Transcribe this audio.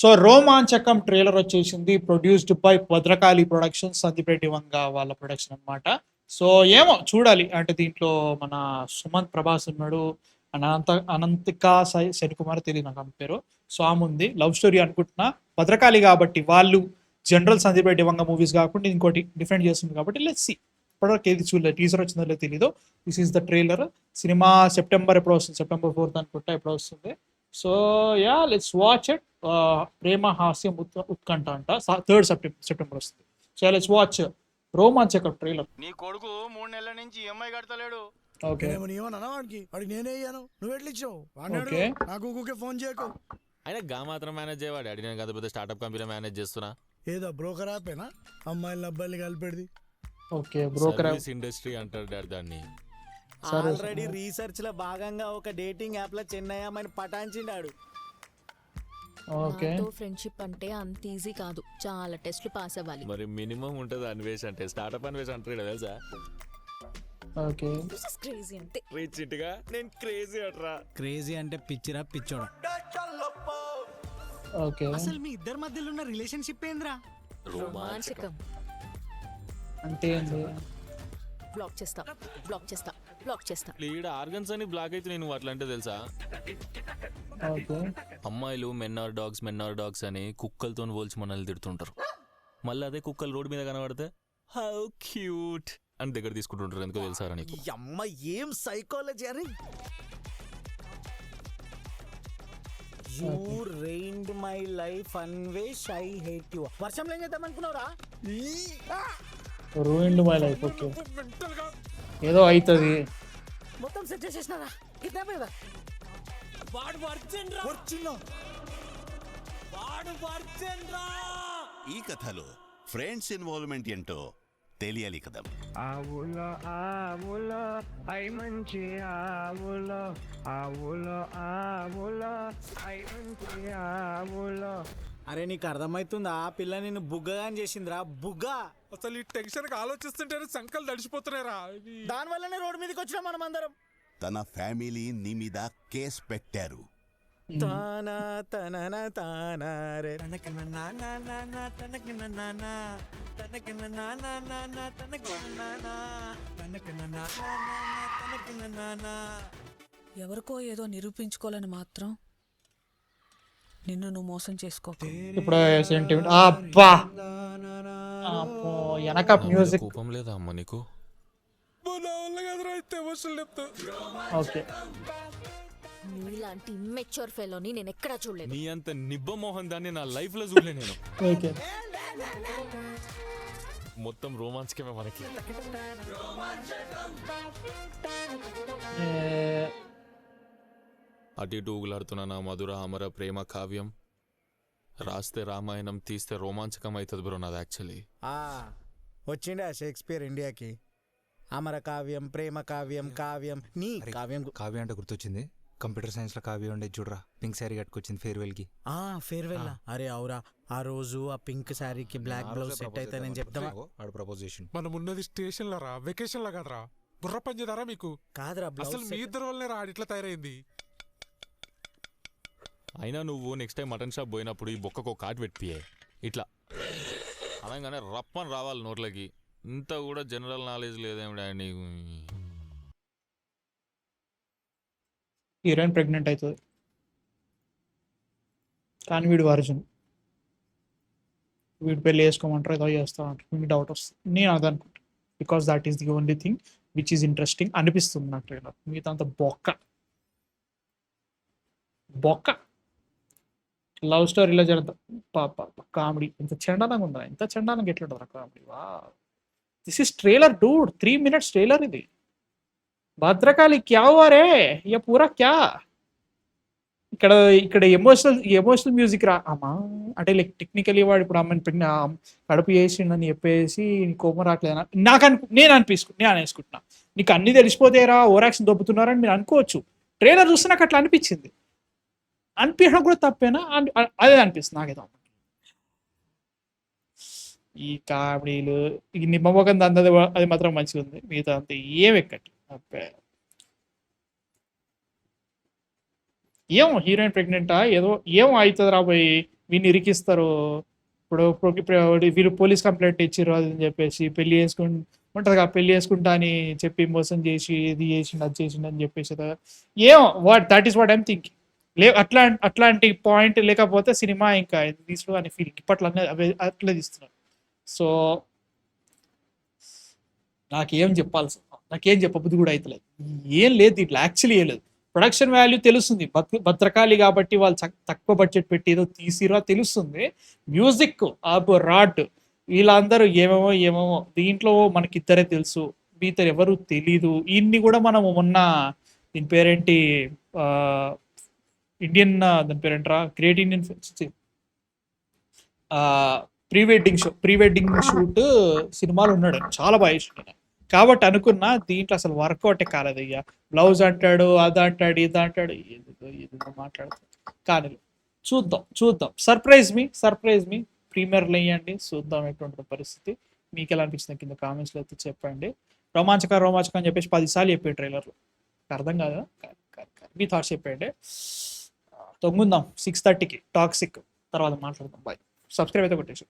So Romanchakam trailer వచ్చేసింది. Produced by Bhadrakali productions, Sandeep Reddy Vanga వాళ్ళ production అన్నమాట. సో ఏమో చూడాలి. అంటే దీంట్లో మన సుమంత్ ప్రభాస్ ఉన్నాడు, అనంతిక శనికుమార్ తెలియదు నాకు ఆమె పేరు. సో ఆమె ఉంది. లవ్ స్టోరీ అనుకుంటున్నా. భద్రకాళి కాబట్టి వాళ్ళు జనరల్ సందీప్ రెడ్డి వంగ మూవీస్ కాకుండా ఇంకోటి డిఫరెంట్ చేస్తుంది కాబట్టి లెట్స్ సీ. ఇప్పటివరకు ఏది చూడలేదు, టీజర్ వచ్చిందో లేదో తెలీదు. This is the trailer. సినిమా సెప్టెంబర్ ఎప్పుడు వస్తుంది, సెప్టెంబర్ 4th అనుకుంటా ఎప్పుడు వస్తుంది. So ya let's watch it. ప్రేమ హాస్యం ఉత్కంఠ అంట 3rd సెప్టెంబర్ వస్తుంది. So let's watch Romanchakam trailer. నీ కొడుకు 3 నెలల నుంచి ఈఎంఐ కడతలేడు. ఓకే వాడికి నేనే ఇయ్యాను, నువ్వు ఎట్లా ఇచ్చావు? ఓకే నాకు ఊరికే ఫోన్ చేయకు. అయినా గా మాత్రం మేనేజ్ చేయవాడు. డాడీ నేను కదా పెద్ద స్టార్ట్అప్ కంపెనీ మేనేజ్ చేస్తున్నా. ఏదో బ్రోకర్ ఆపేనా అమ్మాయిలు అబ్బాయిలు కలిపెడిది? ఓకే బ్రోకర్ ఇండస్ట్రీ అంటారు డాడీ దాన్ని. ఆల్రెడీ రీసెర్చ్ లో భాగంగా ఒక డేటింగ్ యాప్ లో చెన్నై అమ్మాయిని పటాయించిండాడు. ఓకే ఫ్రెండ్షిప్ అంటే అంత ఈజీ కాదు, చాలా టెస్ట్లు పాస్ అవ్వాలి. మరి మినిమం ఉంటది అన్వేష్ అంటే. స్టార్ట్అప్ అన్వేష్ అంటారు తెలుసా. ఓకే క్రేజీ అంతే. రిచ్ ఇంటిగా నేను క్రేజీ అట్రా. క్రేజీ అంటే పిచ్చిరా పిచ్చోడా. ఓకే అసలు మీ ఇద్దరి మధ్యలో ఉన్న రిలేషన్షిప్ ఏంద్రా? రోమాంచకం అంటే ఏంది? బ్లాక్ చేస్తా బ్లాక్ చేస్తా బ్లాక్ చేస్తా. లీడ్ ఆర్గన్స్ అని బ్లాక్ అయితే నేను అట్లా అంటే తెలుసా. ఓకే అమ్మాయిలు మెన్ ఆర్ డాగ్స్ అని కుక్కలతో పోల్చి మనల్ని తిడుతుంటారు. మళ్ళీ అదే కుక్కలు రోడ్డు మీద కనబడితే హౌ క్యూట్ అని దగ్గర తీసుకుంటుంటారు. ఎందుకో తెలుసారా నీకు? అమ్మ ఏం సైకాలజీ అని. You rained my life Anvesh, I hate you. వర్షంలో ఏం చేద్దాం అనుకున్నావురా? Ruined my life. ఓకే ఏదో అవుతుంది. మొత్తం సెట్ చేసేసినారా? కిడ్నాప్ కదా. ఈ కథలో ఫ్రెండ్స్ ఇన్వాల్వ్మెంట్ ఏంటో తెలియాలి కదా. ఆవులో ఆవులో ఐ మంచి ఆవులో ఆవులో ఆవులో ఐ మంచి ఆవులో. అరే నీకు అర్థమవుతుందా? ఆ పిల్ల నిన్ను బుగ్గగా చేసిందిరా, బుగ్గ. అసలు ఈ టెన్షన్ ఆలోచిస్తుంటేనే సంకలు తడిచిపోతున్నారా. దాని వల్లనే రోడ్డు మీదకి వచ్చినా మనం అందరం. తన ఫ్యామిలీ నీ మీద కేసు పెట్టారు. తానా తనన తానా రే తనకన నానా నానా తనకన నానా తనకన నానా నానా తనకన నానా తనకన నానా నానా తనకన నానా. ఎవరికో ఏదో నిరూపించుకోవాలని మాత్రం నిన్ను నువ్వు మోసం చేసుకో. ఇప్పుడు సెంటిమెంట్ అబ్బా వెనక మ్యూజిక్. కోపం లేదా అమ్మ నీకు? ఓకే నీలాంటి ఇమ్మెచ్యూర్ ఫెలోని నేను ఎక్కడా చూడలేదు. నీ అంత నిబ్బ మోహన్ దాన్ని నా లైఫ్ లో చూడలే నేను. ఓకే మొత్తం రోమాంచకమే మనకి. అటు ఇటు ఊగులాడుతున్న నా మధుర అమర ప్రేమ కావ్యం. రాస్తే రామాయణం, తీస్తే రోమాంచకం అవుతుంది బ్రో నాది యాక్చువల్లీ. వచ్చిండే షేక్స్పియర్ ఇండియాకి. అమర కావ్యం, ప్రేమ కావ్యం, కావ్యం నీ కావ్యం. కావ్యం అంటే గుర్తొచ్చింది, కంప్యూటర్ సైన్స్ లో కావ్యం ఉండేది చూడరా, పింక్ శారీ కట్టుకొచ్చింది ఫేర్వెల్ కి. ఫేర్వెల్. అరే అవురా, ఆ రోజు ఆ పింక్ శారీకి బ్లాక్ బ్లౌజ్ సెట్ అయితే నేను చెప్తాను. ఆడు ప్రపోజ్ చేసి. మనం ఉన్నది స్టేషన్ లో రా, వెకేషన్ లో కదరా. బుర్ర పనిచేదారా మీకు? కాదురా, అసలు మీ ఇద్దరు వల్లనే రా ఇట్లా తయారైంది. అయినా నువ్వు నెక్స్ట్ టైం మటన్ షాప్ పోయినప్పుడు ఈ బొక్కకు కాట్ పెట్టియే ఇట్లా అనగానే రప్పని రావాలి నోట్లకి. ఇంత కూడా జనరల్ నాలెడ్జ్ లేదేమిడా నీకు? హీరోయిన్ ప్రెగ్నెంట్ అవుతుంది కానీ వీడు వర్జన్. వీడు పెళ్ళి వేసుకోమంటారు, ఏదో చేస్తా అంటారు. మీకు డౌట్ వస్తుంది. నేను అది అనుకుంటా. Because that is the only thing which is interesting అనిపిస్తుంది నాకు ట్రైలర్. మిగతా అంత బొక్క బొక్క. లవ్ స్టోరీలో జరుగుతా కామెడీ ఇంత చండాలంగా ఉందా? ఇంత చండాలంగా ఎట్లుంటుందా కామెడీ? వా this is trailer Dude. 3 minutes trailer ఇది. భద్రకాళి క్యా వారే యా పూరా క్యా. ఇక్కడ ఎమోషనల్ మ్యూజిక్ రా అమ్మా. అంటే లైక్ టెక్నికలీ వాడు ఇప్పుడు అమ్మని పెట్టిన కడుపు చేసిండని చెప్పేసి కోపం రావట్లేదా నేను అనేసుకుంటున్నా. నీకు అన్ని తెలిసిపోతేరా ఓవరాక్షన్ దొబ్బుతున్నారని మీరు అనుకోవచ్చు. ట్రైలర్ చూస్తే నాకు అట్లా అనిపించింది. అనిపించడం కూడా తప్పేనా? అదే అనిపిస్తుంది నాకేదో. ఈ కామెడీలు ఈ నిమ్మమోగం అందది అది మాత్రం మంచిగా ఉంది. మిగతా అంతా ఏం ఎక్కటి ఏమో హీరోయిన్ ప్రెగ్నెంటా ఏదో ఏమో అవుతుంది రాబోయి. వీళ్ళు ఇరికిస్తారు. ఇప్పుడు వీళ్ళు పోలీస్ కంప్లైంట్ ఇచ్చిర్రు అది అని చెప్పేసి పెళ్లి ఉంటుంది కదా, పెళ్లి చేసుకుంటా అని చెప్పి మోసం చేసి ఇది చేసిండు అది చేసిండు అని చెప్పేసి ఏమో that is what I'm thinking. అట్లాంటి పాయింట్ లేకపోతే సినిమా ఇంకా తీసుడు అనే ఫీలింగ్ ఇప్పట్లో అట్లా తీస్తున్నారు. సో నాకేం చెప్పబుద్ధి కూడా అవుతలేదు. ఏం లేదు దీంట్లో, యాక్చువల్లీ ఏం లేదు. ప్రొడక్షన్ వాల్యూ తెలుస్తుంది, భద్రకాళి కాబట్టి వాళ్ళు తక్కువ బడ్జెట్ పెట్టి ఏదో తీసిరో తెలుస్తుంది. మ్యూజిక్ రాడ్ వీళ్ళందరూ ఏమేమో దీంట్లో మనకిద్దరే తెలుసు, మిగతా ఎవరు తెలీదు. ఇన్ని కూడా మనం మొన్న దీని పేరేంటి ఇండియన్ దాని పేరేంట్రా great Indian pre wedding shoot సినిమాలు ఉన్నాడు, చాలా బాగా ఇష్టం కాబట్టి అనుకున్నా. దీంట్లో అసలు వర్కౌటే కాలేదు. ఇక బ్లౌజ్ అంటాడు, అది అంటాడు, ఇది అంటాడు, ఏదో మాట్లాడుతాడు. కానీ చూద్దాం. సర్ప్రైజ్ మీ ప్రీమియర్లు వేయండి, చూద్దాం ఎటువంటి పరిస్థితి. మీకు ఎలా అనిపించింది కింద కామెంట్స్లో అయితే చెప్పండి. రోమాంచకం అని చెప్పేసి 10 సార్లు చెప్పాడు ట్రైలర్లో, అర్థం కాదా? మీ థాట్స్ చెప్పండి. తొంగుందాం 6:30కి టాక్సిక్, తర్వాత మాట్లాడదాం. బాయ్. సబ్స్క్రైబ్ అయితే కొట్టేసి.